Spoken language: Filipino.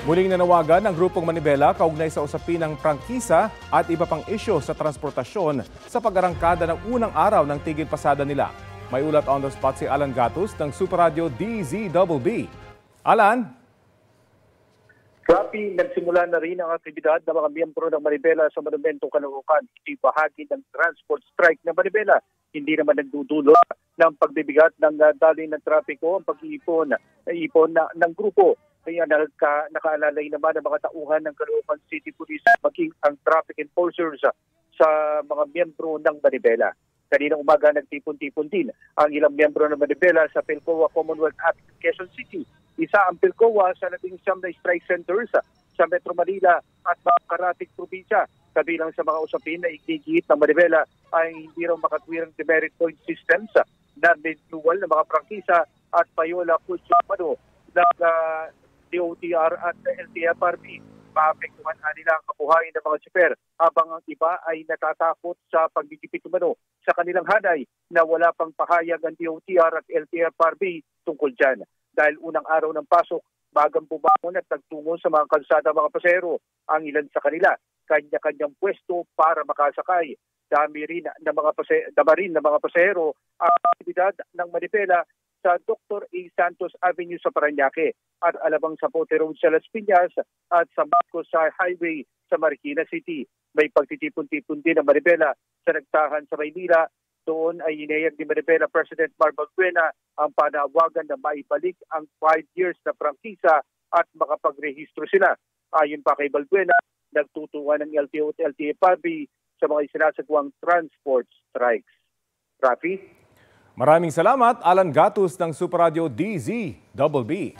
Muling nanawagan ng Grupong Manibela kaugnay sa usapin ng prangkisa at iba pang isyo sa transportasyon sa pag-arangkada ng unang araw ng tigil pasada nila. May ulat on the spot si Alan Gatus ng Super Radio DZBB. Alan? Rapi, nagsimula na rin ang aktibidad ng mga miyembro ng Manibela sa Monumentong Caloocan. Ito'y bahagi ng transport strike ng Manibela. Hindi naman nagdudulot ng pagbibigat ng daloy ng trapiko ang pag-iipon ng grupo. Kaya nakaalalay naman ang mga tauhan ng Caloocan City Police maging ang traffic enforcers sa mga miyembro ng Manibela. Kaninang umaga nagtipon-tipon din ang ilang miyembro ng Manibela sa Pilcoa Commonwealth Avenue, Quezon City. Isa ang Pilcoa sa 19 na strike centers sa Metro Manila at mga karating probinsya. Kabilang sa mga usapin na igigit ng Manibela ay hindi raw makatwirang demerit point systems na renewal ng mga prangkisa at payola kusyamano ng DOTR at LTFRB. Maapektuhan nila ang kabuhayan ng mga super habang ang iba ay natatakot sa paggigipit umano sa kanilang hanay na wala pang pahayag ang DOTR at LTFRB tungkol dyan. Dahil unang araw ng pasok, bagang bumangon at nagtungo sa mga kalsada mga pasahero. Ang ilan sa kanila, kanya-kanyang pwesto para makasakay. Dami rin ng mga pasahero ang aktibidad ng Manibela sa Dr. A. Santos Avenue sa Parañaque at Alabang Zapote Road sa Las Piñas at sa Marcos Highway sa Marikina City. May pagtitipon-tipon din ng Manibela sa nagtahan sa Maynila. Doon ay inayag ni Manibela President Mar Balbuena ang panawagan na maibalik ang 5 years na prangkisa at makapagrehistro sila. Ayon pa kay Balbuena, nagtutuwa ng LTO at LTFRB sa mga isinasagawang transport strikes. Rafi? Maraming salamat, Alan Gatus ng Super Radio DZBB.